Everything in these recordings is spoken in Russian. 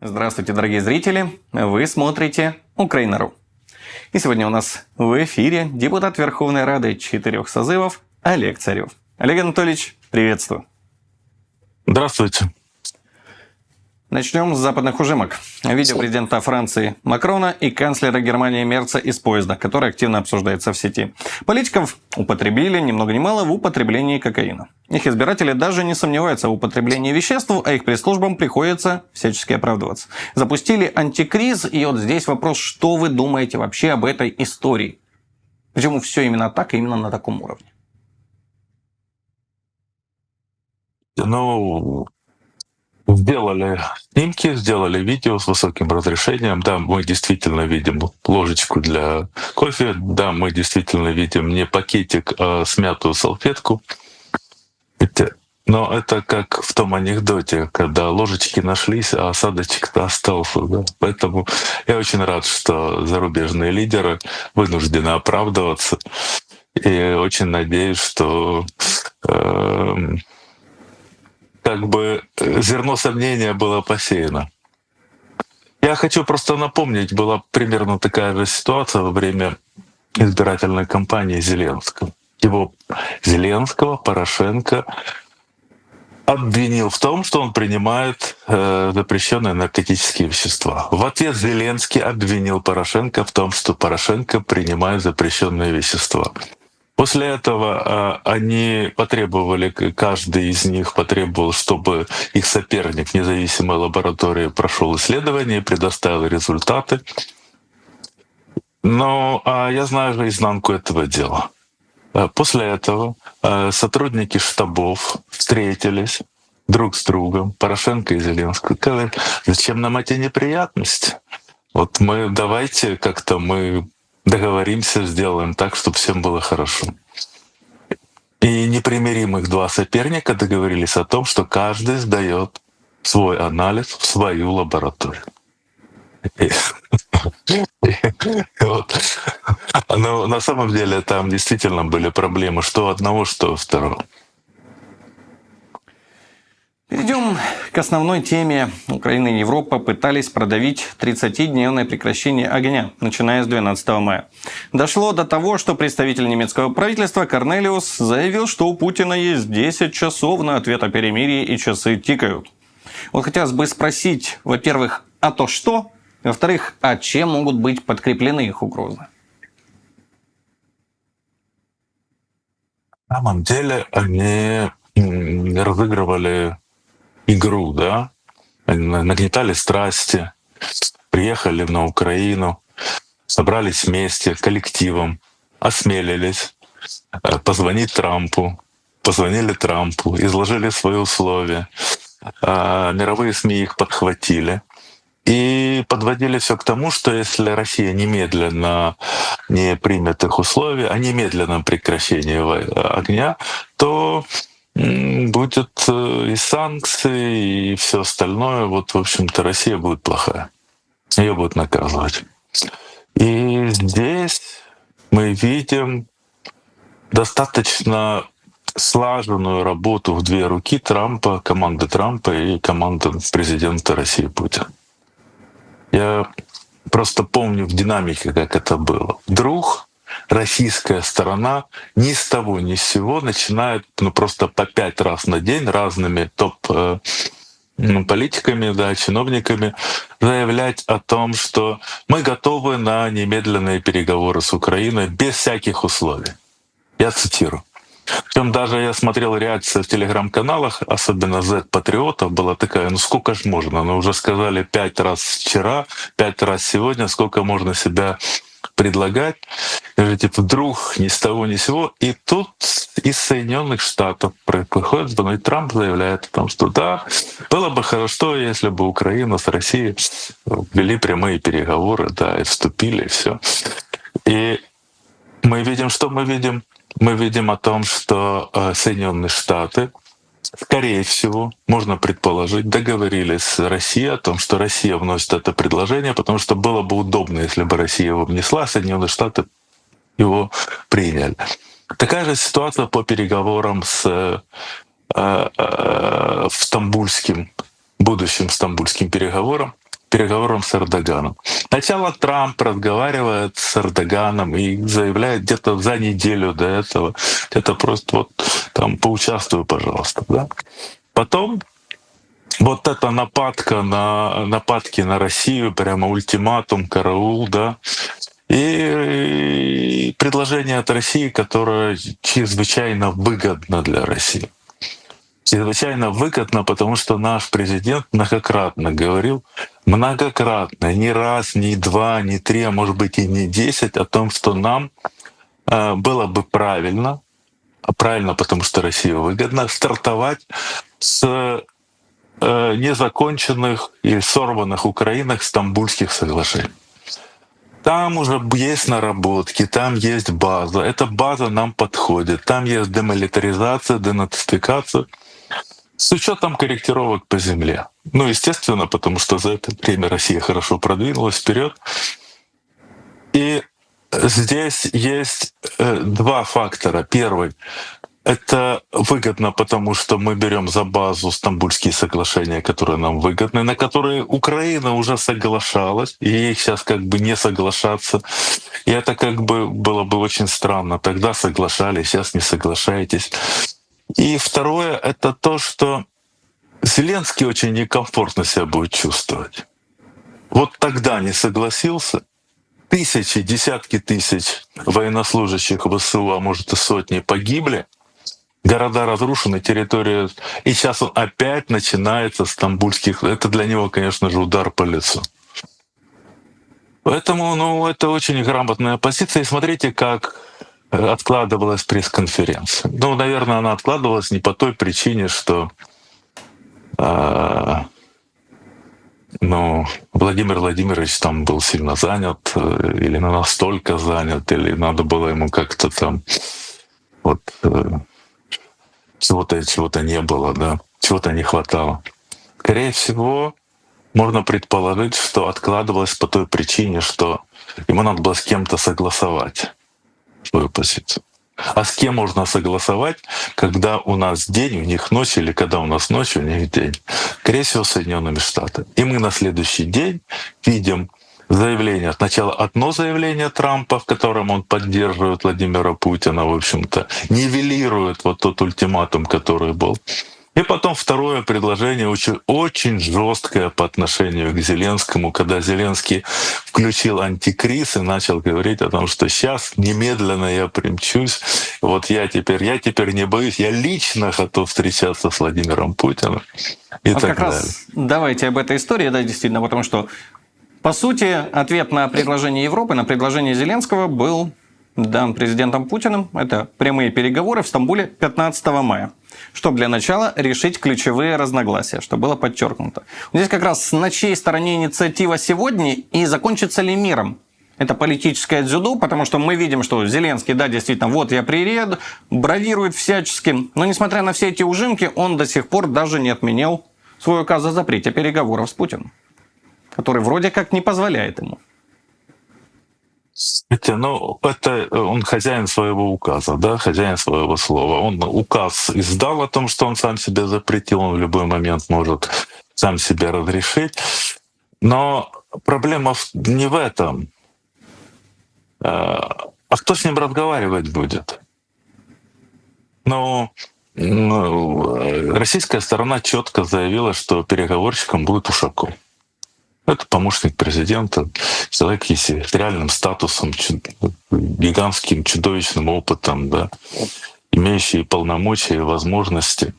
Здравствуйте, дорогие зрители! Вы смотрите Украина.ру. И сегодня у нас в эфире депутат Верховной Рады 4 созывов Олег Царев. Олег Анатольевич, приветствую. Здравствуйте. Начнем с западных ужимок. Видео президента Франции Макрона и канцлера Германии Мерца из поезда, который активно обсуждается в сети. Политиков употребили ни много ни мало в употреблении кокаина. Их избиратели даже не сомневаются в употреблении веществ, а их пресс-службам приходится всячески оправдываться. Запустили антикриз, и вот здесь вопрос, что вы думаете вообще об этой истории? Почему все именно так и именно на таком уровне? Сделали снимки, сделали видео с высоким разрешением. Да, мы действительно видим ложечку для кофе. Да, мы действительно видим не пакетик, а смятую салфетку. Но это как в том анекдоте, когда ложечки нашлись, а осадочек-то остался. Да? Поэтому я очень рад, что зарубежные лидеры вынуждены оправдываться. И очень надеюсь, что зерно сомнения было посеяно. Я хочу просто напомнить, была примерно такая же ситуация во время избирательной кампании Зеленского. Зеленского Порошенко обвинил в том, что он принимает запрещенные наркотические вещества. В ответ Зеленский обвинил Порошенко в том, что Порошенко принимает запрещенные вещества. После этого они потребовали, каждый из них потребовал, чтобы их соперник в независимой лаборатории прошел исследование и предоставил результаты. Но я знаю же изнанку этого дела. После этого сотрудники штабов встретились друг с другом, Порошенко и Зеленский, сказали: зачем нам эти неприятности? Вот давайте как-то мы договоримся, сделаем так, чтобы всем было хорошо. И непримиримых два соперника договорились о том, что каждый сдаёт свой анализ в свою лабораторию. Но на самом деле там действительно были проблемы что у одного, что у второго. Перейдем к основной теме. Украина и Европа пытались продавить 30-дневное прекращение огня, начиная с 12 мая. Дошло до того, что представитель немецкого правительства Корнелиус заявил, что у Путина есть 10 часов на ответ о перемирии, и часы тикают. Вот хотелось бы спросить, во-первых, а то что? Во-вторых, а чем могут быть подкреплены их угрозы? На самом деле они разыгрывали игру, да? Они нагнетали страсти, приехали на Украину, собрались вместе коллективом, осмелились позвонить Трампу, позвонили Трампу, изложили свои условия. Мировые СМИ их подхватили и подводили все к тому, что если Россия немедленно не примет их условия о немедленном прекращении огня, то будет и санкции, и все остальное. Вот, в общем-то, Россия будет плохая. Ее будут наказывать. И здесь мы видим достаточно слаженную работу в две руки Трампа, команды Трампа и команды президента России Путина. Я просто помню в динамике, как это было. Вдруг российская сторона ни с того ни с сего начинает просто по 5 раз на день разными политиками, да, чиновниками заявлять о том, что мы готовы на немедленные переговоры с Украиной без всяких условий. Я цитирую. Причем даже я смотрел реакцию в телеграм-каналах, особенно Z-патриотов, была такая: ну сколько ж можно? Ну уже сказали 5 раз вчера, 5 раз сегодня, сколько можно себя предлагать? И же, вдруг ни с того ни с сего. И тут из Соединенных Штатов приходит звонок, Трамп заявляет о том, что да, было бы хорошо, если бы Украина с Россией вели прямые переговоры, да, и вступили, и все. И мы видим, что мы видим? Мы видим о том, что Соединенные Штаты, скорее всего, можно предположить, договорились с Россией о том, что Россия вносит это предложение, потому что было бы удобно, если бы Россия его внесла, а Соединенные Штаты его приняли. Такая же ситуация по переговорам с будущим стамбульским переговорам. переговорам с Эрдоганом. Сначала Трамп разговаривает с Эрдоганом и заявляет где-то за неделю до этого, это просто вот там поучаствую, пожалуйста. Да? Потом вот эта нападки на Россию, прямо ультиматум, караул, да, и предложение от России, которое чрезвычайно выгодно для России. Чрезвычайно выгодно, потому что наш президент многократно говорил, не раз, не два, не три, а может быть и не 10, о том, что нам было бы правильно, потому что Россия выгодна, стартовать с незаконченных и сорванных Украинах Стамбульских соглашений. Там уже есть наработки, там есть база. Эта база нам подходит. Там есть демилитаризация, денацификация с учетом корректировок по земле. Ну, естественно, потому что за это время Россия хорошо продвинулась вперед. И здесь есть два фактора. Первый — это выгодно, потому что мы берем за базу Стамбульские соглашения, которые нам выгодны, на которые Украина уже соглашалась, и ей сейчас как бы не соглашаться. И это как бы было бы очень странно. Тогда соглашались, сейчас не соглашаетесь. И второе — это то, что Зеленский очень некомфортно себя будет чувствовать. Вот тогда не согласился, тысячи, десятки тысяч военнослужащих ВСУ, а может и сотни, погибли, города разрушены, территория... И сейчас он опять начинается с стамбульских... Это для него, конечно же, удар по лицу. Поэтому, это очень грамотная позиция. И смотрите, как откладывалась пресс-конференция. Наверное, она откладывалась не по той причине, что Владимир Владимирович там был сильно занят, или настолько занят, или надо было ему как-то там чего-то не было, да, чего-то не хватало. Скорее всего, можно предположить, что откладывалось по той причине, что ему надо было с кем-то согласовать свою позицию. А с кем можно согласовать, когда у нас день, у них ночь, или когда у нас ночь, у них день? Скорее всего, Соединенными Штатами. И мы на следующий день видим заявление. Сначала одно заявление Трампа, в котором он поддерживает Владимира Путина, в общем-то, нивелирует вот тот ультиматум, который был. И потом второе предложение очень жесткое по отношению к Зеленскому, когда Зеленский включил антикриз и начал говорить о том, что сейчас немедленно я примчусь, вот я теперь не боюсь, я лично готов встречаться с Владимиром Путиным и вот так как далее. раз давайте об этой истории, да, действительно, потому что, по сути, ответ на предложение Европы, на предложение Зеленского был дан президентом Путиным. Это прямые переговоры в Стамбуле 15 мая. Чтобы для начала решить ключевые разногласия, что было подчеркнуто. Здесь как раз на чьей стороне инициатива сегодня и закончится ли миром? Это политическое дзюдо, потому что мы видим, что Зеленский, да, действительно, вот я приеду, бравирует всячески. Но несмотря на все эти ужимки, он до сих пор даже не отменил свой указ о запрете переговоров с Путиным, который вроде как не позволяет ему. Это он хозяин своего указа, да, хозяин своего слова. Он указ издал о том, что он сам себе запретил, он в любой момент может сам себе разрешить. Но проблема не в этом. А кто с ним разговаривать будет? Российская сторона четко заявила, что переговорщиком будет Ушаков. Это помощник президента, человек с реальным статусом, гигантским, чудовищным опытом, да, имеющий полномочия и возможности.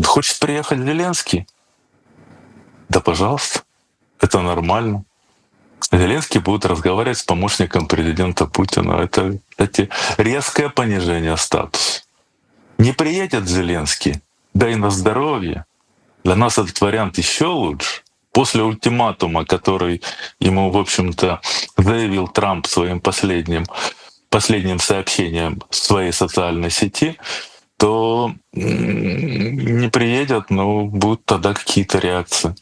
Хочет приехать Зеленский? Да, пожалуйста, это нормально. Зеленский будет разговаривать с помощником президента Путина. Это, кстати, резкое понижение статуса. Не приедет Зеленский, да и на здоровье. Для нас этот вариант еще лучше. После ультиматума, который ему, в общем-то, заявил Трамп своим последним сообщением в своей социальной сети, то не приедет, но будут тогда какие-то реакции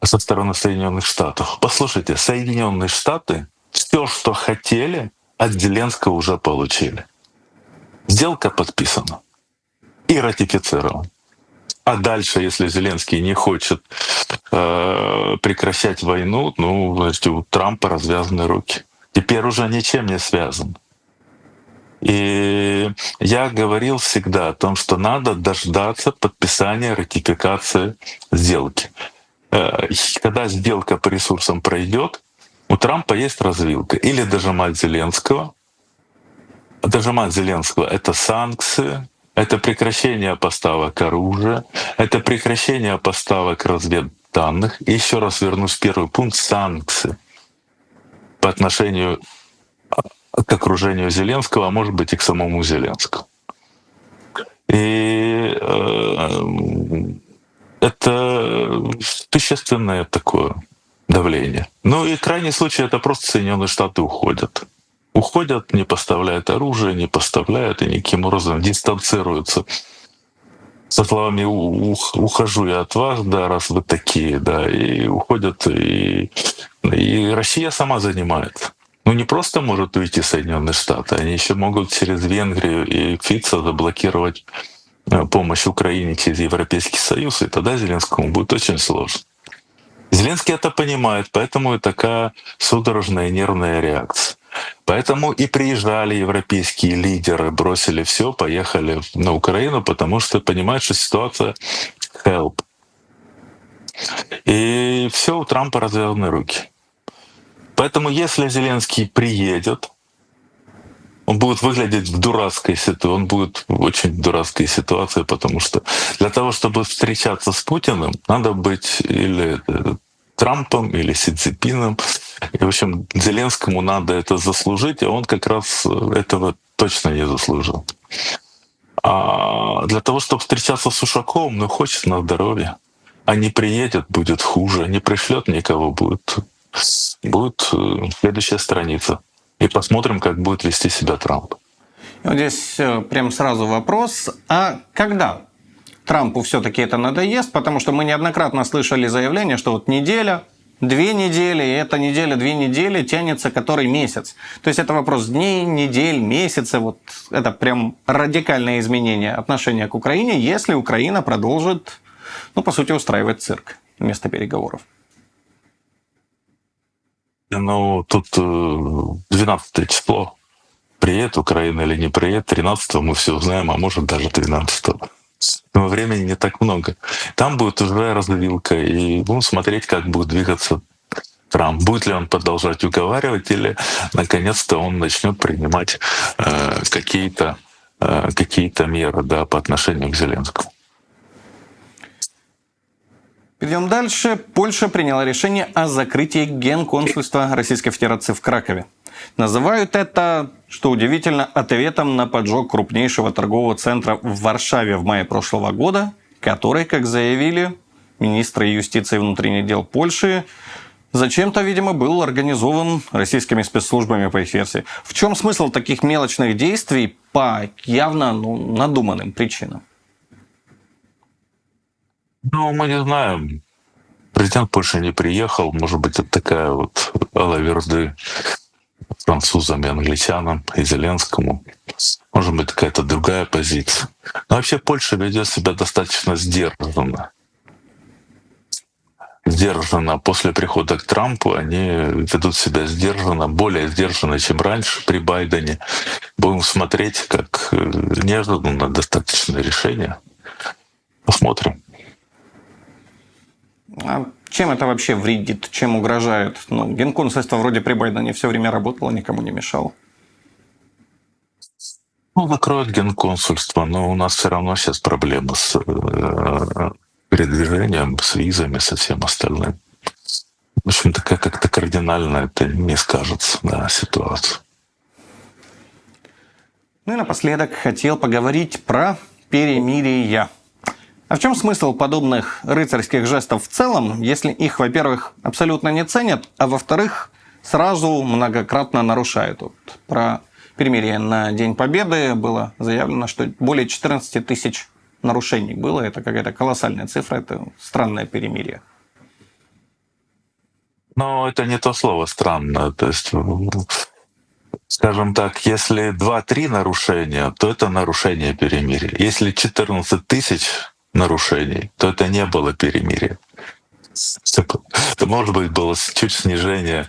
со стороны Соединенных Штатов. Послушайте, Соединенные Штаты все, что хотели, от Зеленского уже получили. Сделка подписана и ратифицирована. А дальше, если Зеленский не хочет прекращать войну, ну, значит, у Трампа развязаны руки. Теперь уже ничем не связан. И я говорил всегда о том, что надо дождаться подписания, ратификации сделки. Когда сделка по ресурсам пройдет, у Трампа есть развилка. Или дожимать Зеленского. Дожимать Зеленского — это санкции, это прекращение поставок оружия, это прекращение поставок разведданных. И еще раз вернусь в первый пункт — санкции по отношению к окружению Зеленского, а может быть и к самому Зеленскому. И это существенное такое давление. Ну и крайний случай — это просто Соединенные Штаты уходят. Уходят, не поставляют оружие, не поставляют и никаким образом дистанцируются. Со словами «ухожу я от вас, да, раз вы такие», да, и уходят, и Россия сама занимает. Ну не просто может уйти Соединенные Штаты, они еще могут через Венгрию и Фица заблокировать помощь Украине через Европейский Союз, и тогда Зеленскому будет очень сложно. Зеленский это понимает, поэтому и такая судорожная нервная реакция. Поэтому и приезжали европейские лидеры, бросили все, поехали на Украину, потому что понимают, что ситуация help. И все, у Трампа развязаны руки. Поэтому если Зеленский приедет, он будет выглядеть в дурацкой ситуации, он будет в очень дурацкой ситуации, потому что для того, чтобы встречаться с Путиным, надо быть или Трампом, или Си Цзиньпином. И, в общем, Зеленскому надо это заслужить, а он как раз этого точно не заслужил. А для того, чтобы встречаться с Ушаковым, ну, хочет на здоровье. А не приедет, будет хуже. Не пришлет никого, будет следующая страница. И посмотрим, как будет вести себя Трамп. И вот здесь прям сразу вопрос. А когда Трампу все-таки это надоест? Потому что мы неоднократно слышали заявление, что вот неделя, 2 недели, и эта неделя, 2 недели тянется который месяц. То есть это вопрос дней, недель, месяца. Вот это прям радикальное изменение отношения к Украине, если Украина продолжит, ну, по сути, устраивать цирк вместо переговоров. Ну, тут 12 число. Приедет Украина или не приедет, 13 мы все узнаем, а может даже 12. Но времени не так много. Там будет уже развилка, и будем смотреть, как будет двигаться Трамп. Будет ли он продолжать уговаривать, или наконец-то он начнет принимать какие-то меры, да, по отношению к Зеленскому. Перейдем дальше. Польша приняла решение о закрытии генконсульства Российской Федерации в Кракове. Называют это, что удивительно, ответом на поджог крупнейшего торгового центра в Варшаве в мае прошлого года, который, как заявили министры юстиции и внутренних дел Польши, зачем-то, видимо, был организован российскими спецслужбами, по их версии. В чем смысл таких мелочных действий по явно надуманным причинам? Ну, мы не знаем. Президент Польши не приехал. Может быть, это такая вот алаверды французам и англичанам, и Зеленскому. Может быть, какая-то другая позиция. Но вообще Польша ведет себя достаточно сдержанно. Сдержанно. После прихода к Трампу они ведут себя сдержанно, более сдержанно, чем раньше при Байдене. Будем смотреть, как неожиданно достаточное решение. Посмотрим. А чем это вообще вредит? Чем угрожает? Ну, генконсульство вроде при Байдене все время работало, никому не мешало. Ну, закроют генконсульство, но у нас все равно сейчас проблемы с передвижением, с визами, со всем остальным. В общем-то, как-то кардинально это не скажется на ситуацию. Ну и напоследок хотел поговорить про перемирие. А в чем смысл подобных рыцарских жестов в целом, если их, во-первых, абсолютно не ценят, а во-вторых, сразу многократно нарушают? Вот про перемирие на День Победы было заявлено, что более 14 тысяч нарушений было. Это какая-то колоссальная цифра, это странное перемирие. Но это не то слово «странно». То есть, скажем так, если 2-3 нарушения, то это нарушение перемирия. Если 14 тысяч, нарушений, то это не было перемирие. Это, может быть, было чуть снижение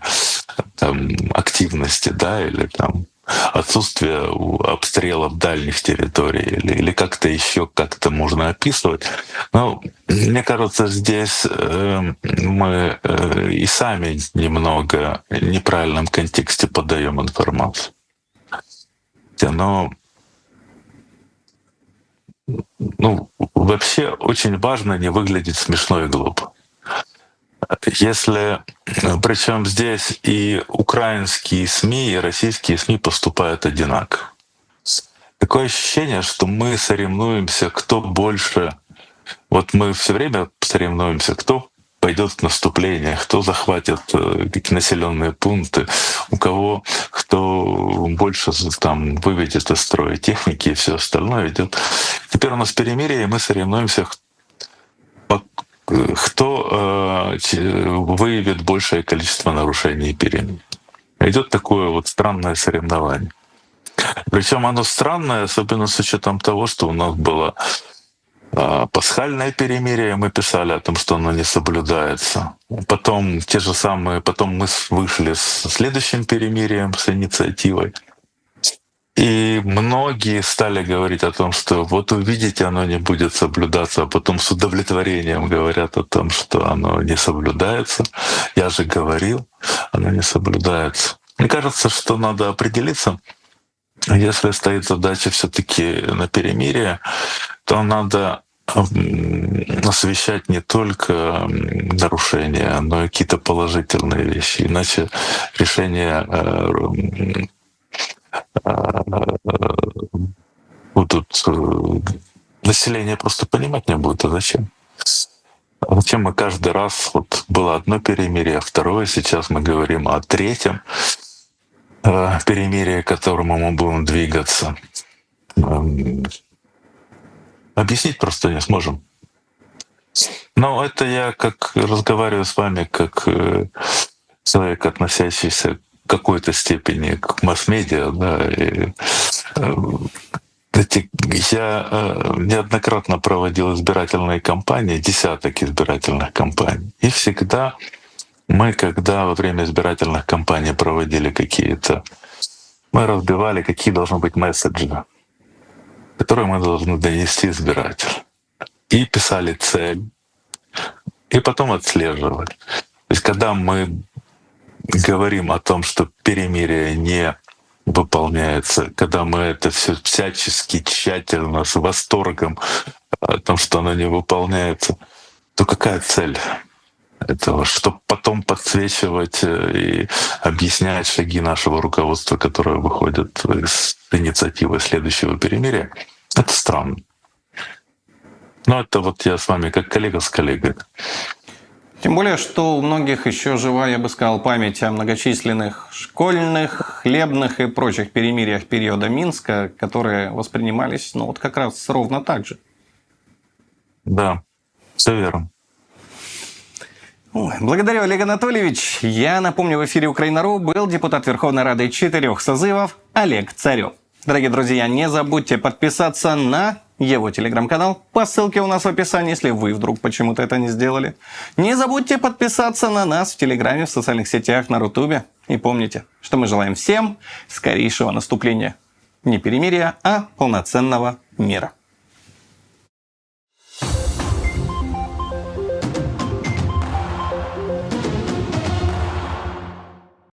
там, активности, да, или там отсутствие обстрелов дальних территорий, или как-то еще как-то можно описывать. Но мне кажется, здесь мы и сами немного в неправильном контексте подаем информацию. Но вообще очень важно не выглядеть смешно и глупо. Если, причем здесь и украинские СМИ, и российские СМИ поступают одинаково. Такое ощущение, что мы соревнуемся, кто больше. Вот мы все время соревнуемся, кто пойдет в наступление, кто захватит какие населенные пункты, у кого кто больше там выведет из строя техники и все остальное идет. Теперь у нас перемирие, и мы соревнуемся, кто выявит большее количество нарушений и перемен. Идет такое вот странное соревнование. Причем оно странное, особенно с учетом того, что у нас было пасхальное перемирие, мы писали о том, что оно не соблюдается. Потом потом мы вышли с следующим перемирием, с инициативой. И многие стали говорить о том, что вот увидите, оно не будет соблюдаться, а потом с удовлетворением говорят о том, что оно не соблюдается. Я же говорил, оно не соблюдается. Мне кажется, что надо определиться, если стоит задача все-таки на перемирие, то надо освещать не только нарушения, но и какие-то положительные вещи. Иначе решение будут население просто понимать не будет, а зачем? А зачем мы каждый раз, вот было одно перемирие, второе, сейчас мы говорим о третьем перемирии, к которому мы будем двигаться. Объяснить просто не сможем. Но это я как разговариваю с вами, как человек, относящийся в какой-то степени к масс-медиа, да, и, я неоднократно проводил избирательные кампании, десяток избирательных кампаний, и всегда мы, когда во время избирательных кампаний проводили какие-то, мы разбивали, какие должны быть месседжи, которые мы должны донести избирателю. И писали цель, и потом отслеживали. То есть когда мы говорим о том, что перемирие не выполняется, когда мы это все всячески тщательно, с восторгом о том, что оно не выполняется, то какая цель этого? Чтобы потом подсвечивать и объяснять шаги нашего руководства, которое выходит с инициативы следующего перемирия, это странно. Но это вот я с вами как коллега с коллегой. Тем более, что у многих еще жива, я бы сказал, память о многочисленных школьных, хлебных и прочих перемириях периода Минска, которые воспринимались, вот как раз ровно так же. Да, все верно. Благодарю, Олег Анатольевич. Я напомню, в эфире Украина.ру был депутат Верховной Рады 4 созывов Олег Царев. Дорогие друзья, не забудьте подписаться на его телеграм-канал по ссылке у нас в описании, если вы вдруг почему-то это не сделали. Не забудьте подписаться на нас в Телеграме, в социальных сетях, на Рутубе. И помните, что мы желаем всем скорейшего наступления не перемирия, а полноценного мира.